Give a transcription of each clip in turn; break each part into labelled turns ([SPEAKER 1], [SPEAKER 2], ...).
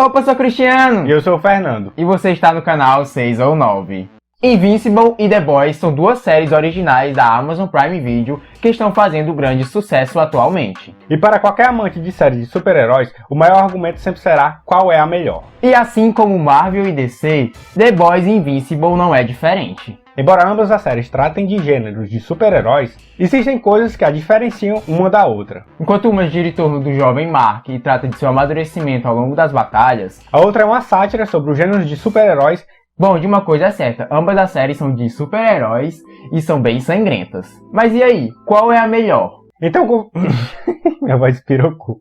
[SPEAKER 1] Opa, eu sou o Cristiano!
[SPEAKER 2] E eu sou o Fernando.
[SPEAKER 1] E você está no canal 6 ou 9. Invincible e The Boys são duas séries originais da Amazon Prime Video que estão fazendo grande sucesso atualmente.
[SPEAKER 2] E para qualquer amante de séries de super-heróis, o maior argumento sempre será qual é a melhor.
[SPEAKER 1] E assim como Marvel e DC, The Boys e Invincible não é diferente.
[SPEAKER 2] Embora ambas as séries tratem de gêneros de super-heróis, existem coisas que a diferenciam uma da outra.
[SPEAKER 1] Enquanto uma gira em torno do jovem Mark e trata de seu amadurecimento ao longo das batalhas,
[SPEAKER 2] a outra é uma sátira sobre os gêneros de super-heróis.
[SPEAKER 1] Bom, de uma coisa é certa, ambas as séries são de super-heróis e são bem sangrentas. Mas e aí, qual é a melhor?
[SPEAKER 2] Então Minha voz pirocou.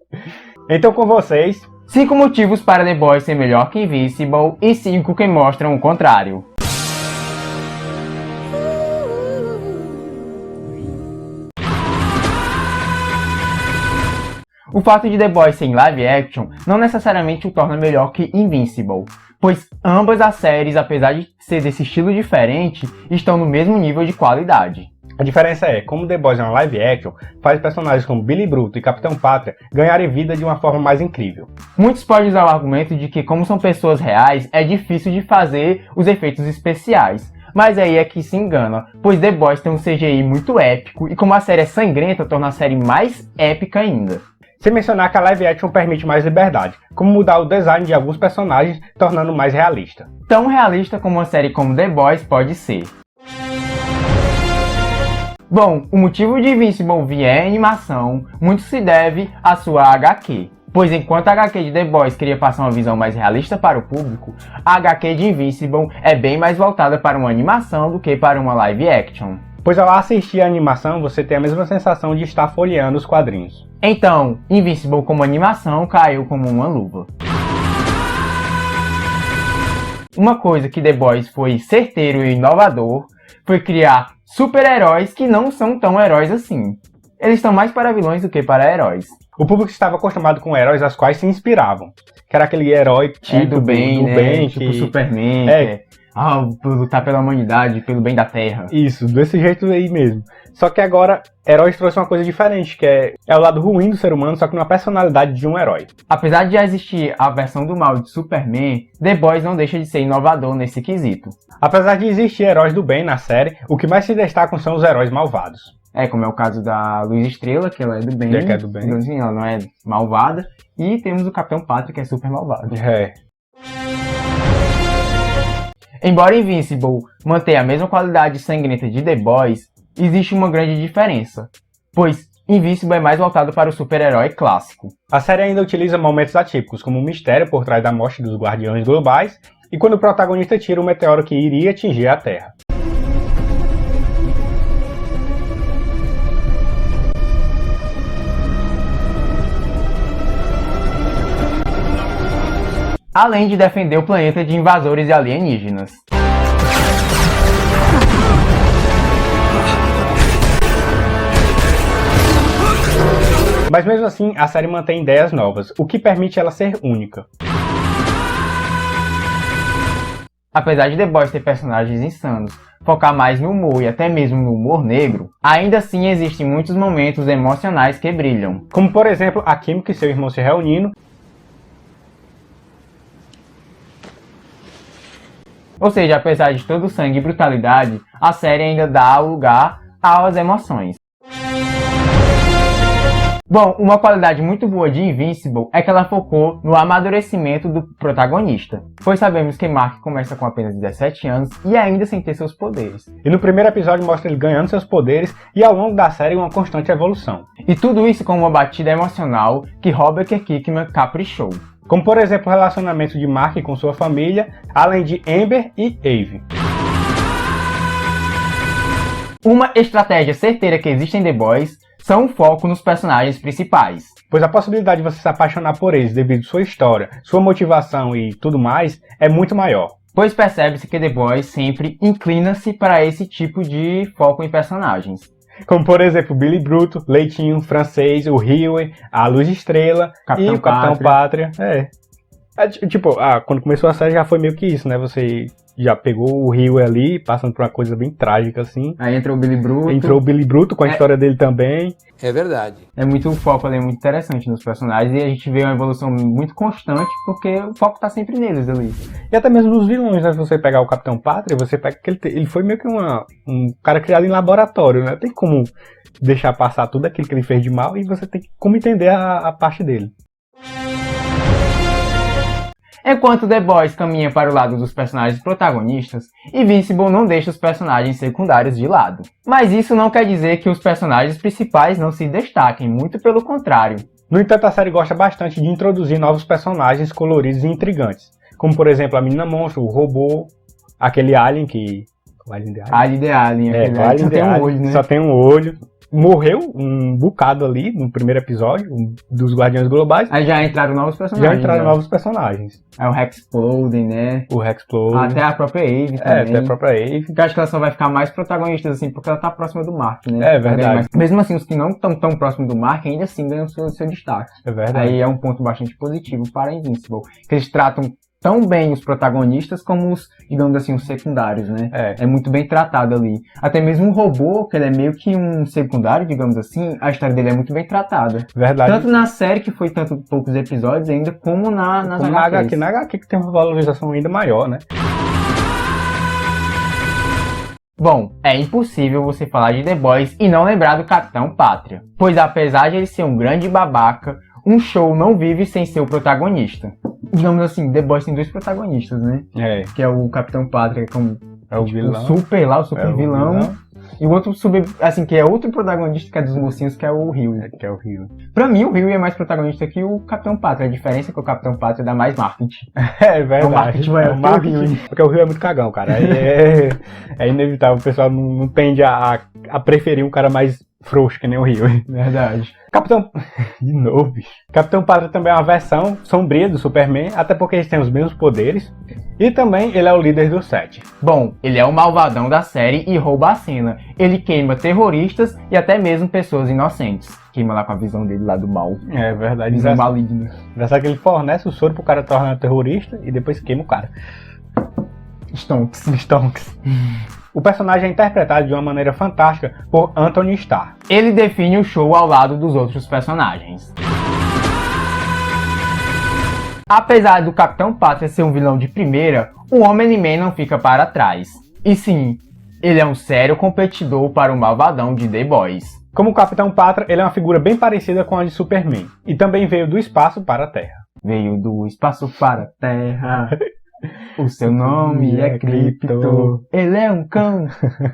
[SPEAKER 2] Então com vocês...
[SPEAKER 1] 5 motivos para The Boys ser melhor que Invincible e 5 que mostram o contrário. O fato de The Boys ser em live action não necessariamente o torna melhor que Invincible, pois ambas as séries, apesar de ser desse estilo diferente, estão no mesmo nível de qualidade.
[SPEAKER 2] A diferença é, como The Boys é uma live action, faz personagens como Billy Bruto e Capitão Pátria ganharem vida de uma forma mais incrível.
[SPEAKER 1] Muitos podem usar o argumento de que, como são pessoas reais, é difícil de fazer os efeitos especiais. Mas aí é que se engana, pois The Boys tem um CGI muito épico e como a série é sangrenta, torna a série mais épica ainda.
[SPEAKER 2] Sem mencionar que a live action permite mais liberdade, como mudar o design de alguns personagens, tornando mais realista.
[SPEAKER 1] Tão realista como uma série como The Boys pode ser. Bom, o motivo de Invincible vier animação muito se deve à sua HQ. Pois enquanto a HQ de The Boys queria passar uma visão mais realista para o público, a HQ de Invincible é bem mais voltada para uma animação do que para uma live action.
[SPEAKER 2] Pois ao assistir a animação, você tem a mesma sensação de estar folheando os quadrinhos.
[SPEAKER 1] Então, Invincible como animação caiu como uma luva. Uma coisa que The Boys foi certeiro e inovador foi criar super-heróis que não são tão heróis assim. Eles estão mais para vilões do que para heróis.
[SPEAKER 2] O público estava acostumado com heróis aos quais se inspiravam. Que era aquele herói tipo
[SPEAKER 1] do bem, tipo Superman, lutar pela humanidade, pelo bem da Terra.
[SPEAKER 2] Isso, desse jeito aí mesmo. Só que agora, heróis trouxe uma coisa diferente, que é o lado ruim do ser humano, só que numa personalidade de um herói.
[SPEAKER 1] Apesar de já existir a versão do mal de Superman, The Boys não deixa de ser inovador nesse quesito.
[SPEAKER 2] Apesar de existir heróis do bem na série, o que mais se destacam são os heróis malvados.
[SPEAKER 1] Como é o caso da Luz Estrela, que ela é do bem.
[SPEAKER 2] Que é do bem.
[SPEAKER 1] Assim, ela não é malvada. E temos o Capitão Pátria, que é super malvado. Embora Invincible mantenha a mesma qualidade sangrenta de The Boys, existe uma grande diferença, pois Invincible é mais voltado para o super-herói clássico.
[SPEAKER 2] A série ainda utiliza momentos atípicos, como o mistério por trás da morte dos Guardiões Globais e quando o protagonista tira o meteoro que iria atingir a Terra.
[SPEAKER 1] Além de defender o planeta de invasores e alienígenas.
[SPEAKER 2] Mas mesmo assim, a série mantém ideias novas, o que permite ela ser única.
[SPEAKER 1] Apesar de The Boys ter personagens insanos, focar mais no humor e até mesmo no humor negro, ainda assim existem muitos momentos emocionais que brilham.
[SPEAKER 2] Como por exemplo, a Kimiko e seu irmão se reunindo.
[SPEAKER 1] Ou seja, apesar de todo o sangue e brutalidade, a série ainda dá lugar às emoções. Bom, uma qualidade muito boa de Invincible é que ela focou no amadurecimento do protagonista, pois sabemos que Mark começa com apenas 17 anos e ainda sem ter seus poderes.
[SPEAKER 2] E no primeiro episódio mostra ele ganhando seus poderes e ao longo da série uma constante evolução.
[SPEAKER 1] E tudo isso com uma batida emocional que Robert Kirkman caprichou.
[SPEAKER 2] Como por exemplo o relacionamento de Mark com sua família, além de Amber e Eve.
[SPEAKER 1] Uma estratégia certeira que existe em The Boys são o foco nos personagens principais.
[SPEAKER 2] Pois a possibilidade de você se apaixonar por eles devido à sua história, sua motivação e tudo mais é muito maior.
[SPEAKER 1] Pois percebe-se que The Boys sempre inclina-se para esse tipo de foco em personagens.
[SPEAKER 2] Como por exemplo Billy Bruto, Leitinho, Francês, o Huey, a Luz Estrela e o Capitão Pátria. Tipo, quando começou a série já foi meio que isso, né? Você já pegou o Rio ali, passando por uma coisa bem trágica, assim.
[SPEAKER 1] Aí entrou o Billy Bruto.
[SPEAKER 2] Entrou o Billy Bruto com a história dele também.
[SPEAKER 3] É verdade.
[SPEAKER 1] É muito, o foco ali é muito interessante nos personagens e a gente vê uma evolução muito constante porque o foco tá sempre neles ali.
[SPEAKER 2] E até mesmo nos vilões, né? Se você pegar o Capitão Pátria, você pega que ele foi meio que um cara criado em laboratório, né? Tem como deixar passar tudo aquilo que ele fez de mal e você tem como entender a parte dele.
[SPEAKER 1] Enquanto The Boys caminha para o lado dos personagens protagonistas, Invincible não deixa os personagens secundários de lado. Mas isso não quer dizer que os personagens principais não se destaquem, muito pelo contrário.
[SPEAKER 2] No entanto, a série gosta bastante de introduzir novos personagens coloridos e intrigantes, como por exemplo a menina monstro, o robô, aquele alien que...
[SPEAKER 1] Alien the Alien, aquele
[SPEAKER 2] Alien
[SPEAKER 1] só tem um olho, né?
[SPEAKER 2] Só tem um olho. Morreu um bocado ali no primeiro episódio dos Guardiões Globais.
[SPEAKER 1] Aí já entraram novos personagens.
[SPEAKER 2] Já entraram novos personagens.
[SPEAKER 1] É o Hexploden, né?
[SPEAKER 2] O Hexploden.
[SPEAKER 1] Até a própria Eve também.
[SPEAKER 2] Até a própria Eve.
[SPEAKER 1] Eu acho que ela só vai ficar mais protagonista, assim, porque ela tá próxima do Mark, né?
[SPEAKER 2] É verdade.
[SPEAKER 1] Mas, mesmo assim, os que não estão tão próximos do Mark ainda assim ganham seu destaque.
[SPEAKER 2] É verdade.
[SPEAKER 1] Aí é um ponto bastante positivo para Invincible. Que eles tratam tão bem os protagonistas como os, digamos assim, os secundários, né? É muito bem tratado ali. Até mesmo o robô, que ele é meio que um secundário, digamos assim, a história dele é muito bem tratada.
[SPEAKER 2] Verdade.
[SPEAKER 1] Tanto na série, que foi tanto poucos episódios ainda, como nas HQs.
[SPEAKER 2] Na HQ que tem uma valorização ainda maior, né?
[SPEAKER 1] Bom, é impossível você falar de The Boys e não lembrar do Capitão Pátria. Pois apesar de ele ser um grande babaca, um show não vive sem seu protagonista. Digamos assim, The Boys tem dois protagonistas, né? Que é o Capitão Pátria, como
[SPEAKER 2] é o vilão.
[SPEAKER 1] O super vilão. E o outro assim, que é outro protagonista, que é dos mocinhos, que é o Rio.
[SPEAKER 2] Que é o Rio.
[SPEAKER 1] Pra mim, o Rio é mais protagonista que o Capitão Pátria. A diferença é que o Capitão Pátria dá mais marketing.
[SPEAKER 2] É verdade.
[SPEAKER 1] O marketing maior que o Rio.
[SPEAKER 2] Porque o Rio é muito cagão, cara. É inevitável. O pessoal não tende a preferir um cara mais frouxo que nem o Rio.
[SPEAKER 1] Verdade.
[SPEAKER 2] Capitão... De novo, bicho. Capitão Pátria também é uma versão sombria do Superman, até porque eles têm os mesmos poderes. E também ele é o líder do set.
[SPEAKER 1] Bom, ele é o malvadão da série e rouba a cena. Ele queima terroristas e até mesmo pessoas inocentes. Queima lá com a visão dele lá do mal.
[SPEAKER 2] É verdade.
[SPEAKER 1] Visão maligna.
[SPEAKER 2] Engraçado que ele fornece o soro pro cara tornar terrorista e depois queima o cara.
[SPEAKER 1] Stonks.
[SPEAKER 2] O personagem é interpretado de uma maneira fantástica por Anthony Starr.
[SPEAKER 1] Ele define o show ao lado dos outros personagens. Apesar do Capitão Pátria ser um vilão de primeira, o Omni-Man não fica para trás. E sim, ele é um sério competidor para o malvadão de The Boys.
[SPEAKER 2] Como o Capitão Pátria, ele é uma figura bem parecida com a de Superman. E também veio do espaço para a Terra.
[SPEAKER 1] Veio do espaço para a Terra. O seu nome é Krypto. Ele é um cão.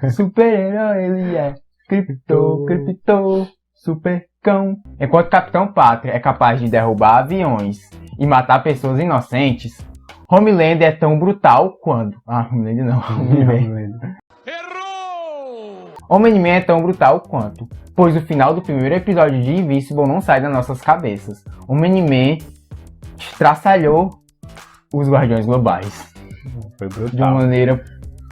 [SPEAKER 1] Super-herói, ele é Krypto, super cão. Enquanto Capitão Pátria é capaz de derrubar aviões e matar pessoas inocentes, Homelander é tão brutal quanto... Homelander não.
[SPEAKER 3] Errou!
[SPEAKER 1] Omni-Man é tão brutal quanto, pois o final do primeiro episódio de Invincible não sai das nossas cabeças. Omni-Man estraçalhou os Guardiões Globais.
[SPEAKER 2] Foi brutal.
[SPEAKER 1] De uma maneira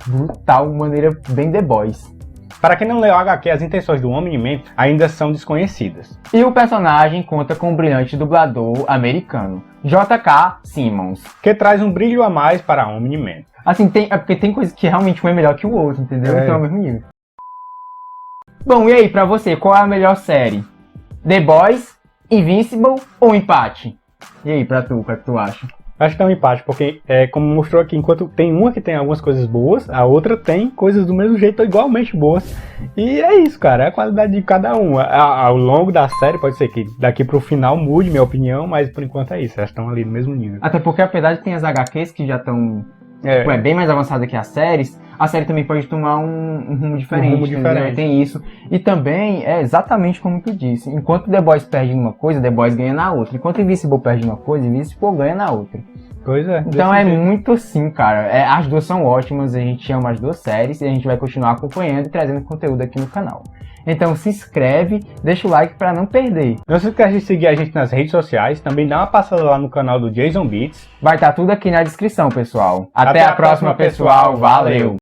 [SPEAKER 1] brutal, uma maneira bem The Boys.
[SPEAKER 2] Para quem não leu o HQ, as intenções do Omni-Man ainda são desconhecidas.
[SPEAKER 1] E o personagem conta com um brilhante dublador americano, J.K. Simmons,
[SPEAKER 2] que traz um brilho a mais para Omni-Man.
[SPEAKER 1] Assim, porque tem coisa que realmente um é melhor que o outro, entendeu? Então é o mesmo nível. Bom, e aí, pra você, qual é a melhor série? The Boys, Invincible ou Empate? E aí, pra tu, o que é que tu acha?
[SPEAKER 2] Acho que é um empate, porque como mostrou aqui, enquanto tem uma que tem algumas coisas boas, a outra tem coisas do mesmo jeito, igualmente boas. E é isso, cara, é a qualidade de cada uma. Ao longo da série, pode ser que daqui pro final mude minha opinião, mas por enquanto é isso, elas estão ali no mesmo nível.
[SPEAKER 1] Até porque apesar de ter as HQs que já estão bem mais avançadas que as séries, a série também pode tomar um rumo diferente.
[SPEAKER 2] Um rumo diferente.
[SPEAKER 1] Tem isso. E também é exatamente como tu disse. Enquanto The Boys perde numa coisa, The Boys ganha na outra. Enquanto Invincible perde numa coisa, Invincible ganha na outra.
[SPEAKER 2] Pois é.
[SPEAKER 1] Então é muito assim, cara. As duas são ótimas, a gente ama as duas séries e a gente vai continuar acompanhando e trazendo conteúdo aqui no canal. Então se inscreve, deixa o like pra não perder.
[SPEAKER 2] Não se esqueça de seguir a gente nas redes sociais, também dá uma passada lá no canal do Jason Beats.
[SPEAKER 1] Vai estar tudo aqui na descrição, pessoal. Até a próxima, pessoal. Valeu!